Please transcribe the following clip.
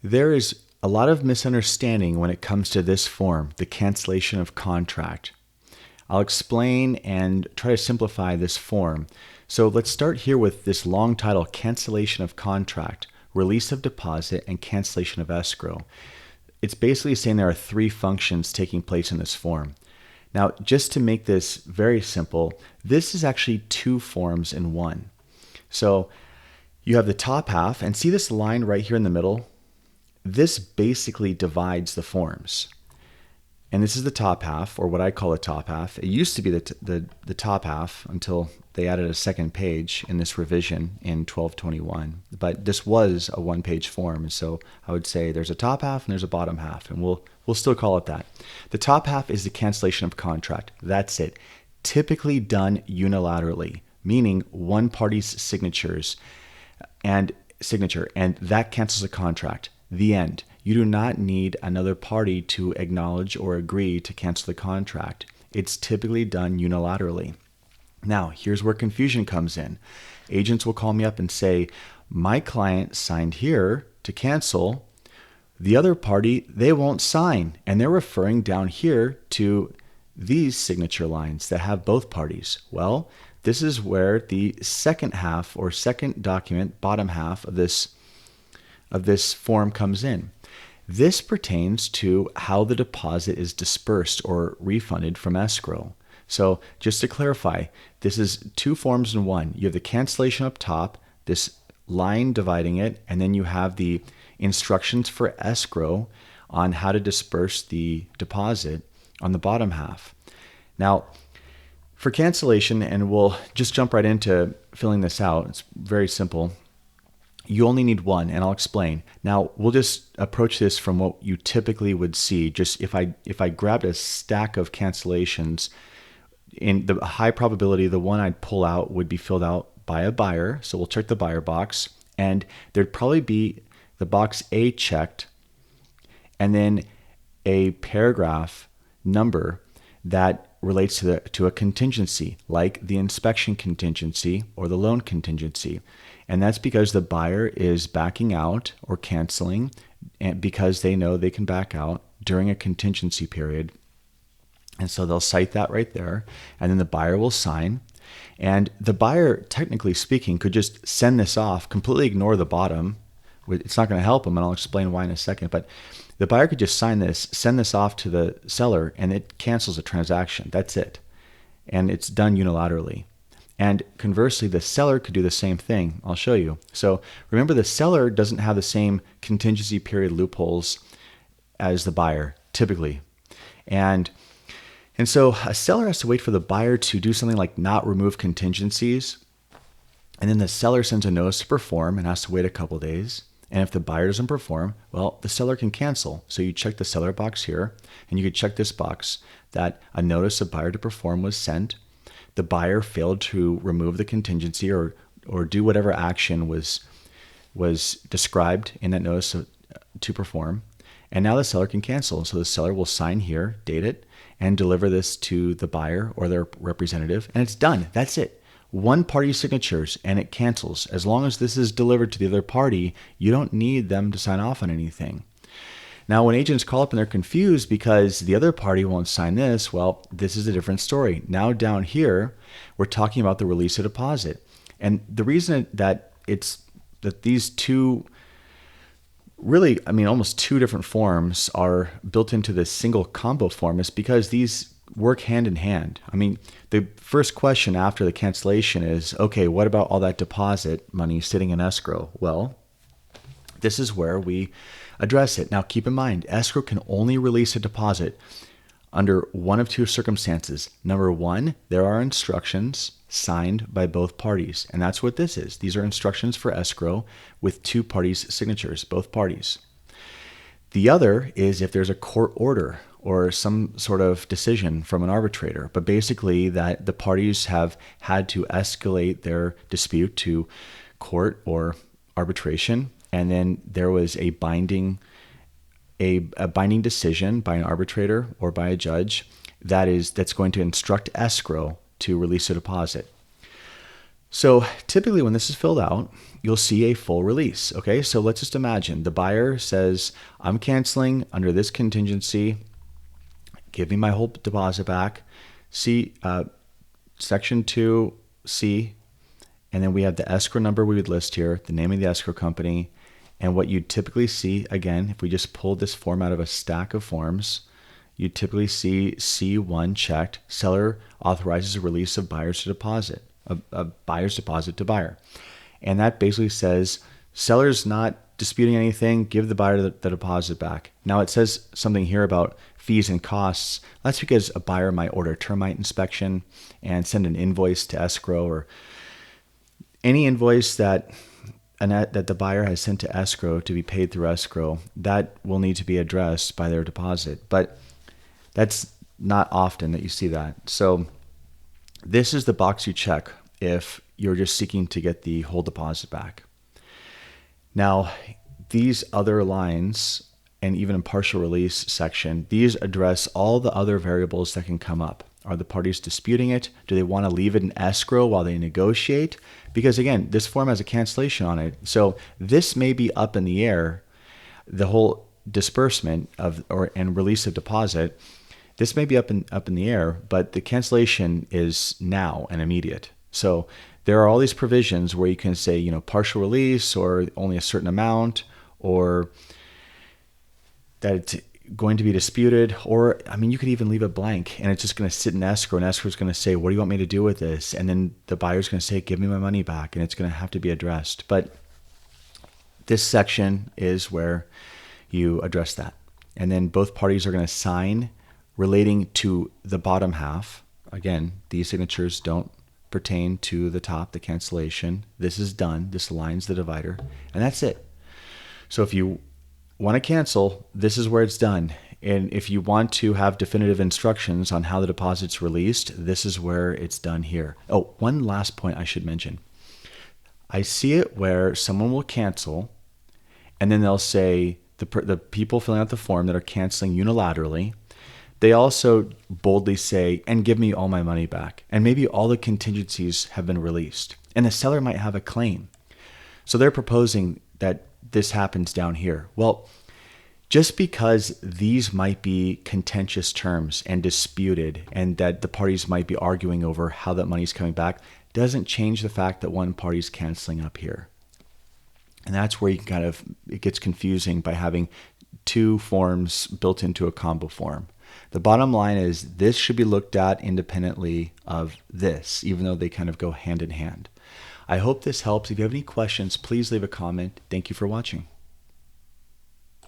There is a lot of misunderstanding when it comes to this form, the cancellation of contract. I'll explain and try to simplify this form. So let's start here with this long title, Cancellation of Contract, Release of Deposit, and Cancellation of Escrow. It's basically saying there are three functions taking place in this form. Now, just to make this very simple, this is actually two forms in one. So you have the top half, and see this line right here in the middle? This basically divides the forms. And this is the top half, or what I call the top half. It used to be the top half until they added a second page in this revision in 1221. But this was a one-page form, so I would say there's a top half and there's a bottom half, and we'll still call it that. The top half is the cancellation of contract. That's it. Typically done unilaterally, meaning one party's signature, and that cancels a contract. The end. You do not need another party to acknowledge or agree to cancel the contract. It's typically done unilaterally. Now, here's where confusion comes in. Agents will call me up and say, my client signed here to cancel. The other party, they won't sign. And they're referring down here to these signature lines that have both parties. Well, this is where the second half or second document, bottom half of this form comes in. This pertains to how the deposit is dispersed or refunded from escrow. So just to clarify, this is two forms in one. You have the cancellation up top, this line dividing it, and then you have the instructions for escrow on how to disperse the deposit on the bottom half. Now, for cancellation, and we'll just jump right into filling this out. It's very simple. You only need one, and I'll explain. Now, we'll just approach this from what you typically would see. Just if I grabbed a stack of cancellations, in the high probability, the one I'd pull out would be filled out by a buyer. So we'll check the buyer box, and there'd probably be the box A checked, and then a paragraph number that relates to a contingency, like the inspection contingency or the loan contingency. And that's because the buyer is backing out or canceling, and because they know they can back out during a contingency period. And so they'll cite that right there, and then the buyer will sign. And the buyer, technically speaking, could just send this off, completely ignore the bottom. It's not going to help them, and I'll explain why in a second. But the buyer could just sign this, send this off to the seller, and it cancels the transaction. That's it. And it's done unilaterally. And conversely, the seller could do the same thing. I'll show you. So remember, the seller doesn't have the same contingency period loopholes as the buyer, typically. And so a seller has to wait for the buyer to do something like not remove contingencies. And then the seller sends a notice to perform and has to wait a couple of days. And if the buyer doesn't perform, well, the seller can cancel. So you check the seller box here, and you could check this box that a notice of buyer to perform was sent. The buyer failed to remove the contingency or do whatever action was described in that notice to perform. And now the seller can cancel. So the seller will sign here, date it, and deliver this to the buyer or their representative. And it's done. That's it. One party signatures, and it cancels. As long as this is delivered to the other party, you don't need them to sign off on anything. Now, when agents call up and they're confused because the other party won't sign this, well, this is a different story. Now down here, we're talking about the release of deposit. And the reason that these two, really, almost two different forms are built into this single combo form is because these work hand in hand. The first question after the cancellation is, okay, what about all that deposit money sitting in escrow? Well, this is where we address it. Now, keep in mind, escrow can only release a deposit under one of two circumstances. Number one, there are instructions signed by both parties, and that's what this is. These are instructions for escrow with two parties' signatures, both parties. The other is if there's a court order or some sort of decision from an arbitrator, but basically that the parties have had to escalate their dispute to court or arbitration, and then there was a binding decision by an arbitrator or by a judge that's going to instruct escrow to release a deposit. So typically when this is filled out, you'll see a full release. Okay, so let's just imagine the buyer says, I'm canceling under this contingency. Give me my whole deposit back. See, section 2C, and then we have the escrow number we would list here, the name of the escrow company, and what you typically see, again, if we just pull this form out of a stack of forms, you typically see C1 checked, seller authorizes a release of buyer's deposit, a buyer's deposit to buyer. And that basically says seller's not disputing anything, give the buyer the deposit back. Now it says something here about fees and costs. That's because a buyer might order a termite inspection and send an invoice to escrow, or any invoice that the buyer has sent to escrow to be paid through escrow, that will need to be addressed by their deposit. But that's not often that you see that. So this is the box you check if you're just seeking to get the whole deposit back. Now, these other lines, and even in partial release section, these address all the other variables that can come up. Are the parties disputing it? Do they want to leave it in escrow while they negotiate? Because again, this form has a cancellation on it. So this may be up in the air, the whole disbursement of and release of deposit. This may be up in the air, but the cancellation is now and immediate. So there are all these provisions where you can say, partial release, or only a certain amount, or that it's going to be disputed, or you could even leave it blank and it's just going to sit in escrow, and escrow is going to say, what do you want me to do with this? And then the buyer's going to say, give me my money back, and it's going to have to be addressed. But this section is where you address that. And then both parties are going to sign relating to the bottom half. Again, these signatures don't pertain to the top, the cancellation. This is done. This aligns the divider, and that's it. So if you want to cancel, this is where it's done. And if you want to have definitive instructions on how the deposit's released, this is where it's done here. Oh, one last point I should mention. I see it where someone will cancel, and then they'll say, the people filling out the form that are canceling unilaterally, they also boldly say, and give me all my money back. And maybe all the contingencies have been released. And the seller might have a claim. So they're proposing that this happens down here. Well, just because these might be contentious terms and disputed, and that the parties might be arguing over how that money's coming back, doesn't change the fact that one party's canceling up here. And that's where you can it gets confusing by having two forms built into a combo form. The bottom line is this should be looked at independently of this, even though they kind of go hand in hand. I hope this helps. If you have any questions, please leave a comment. Thank you for watching.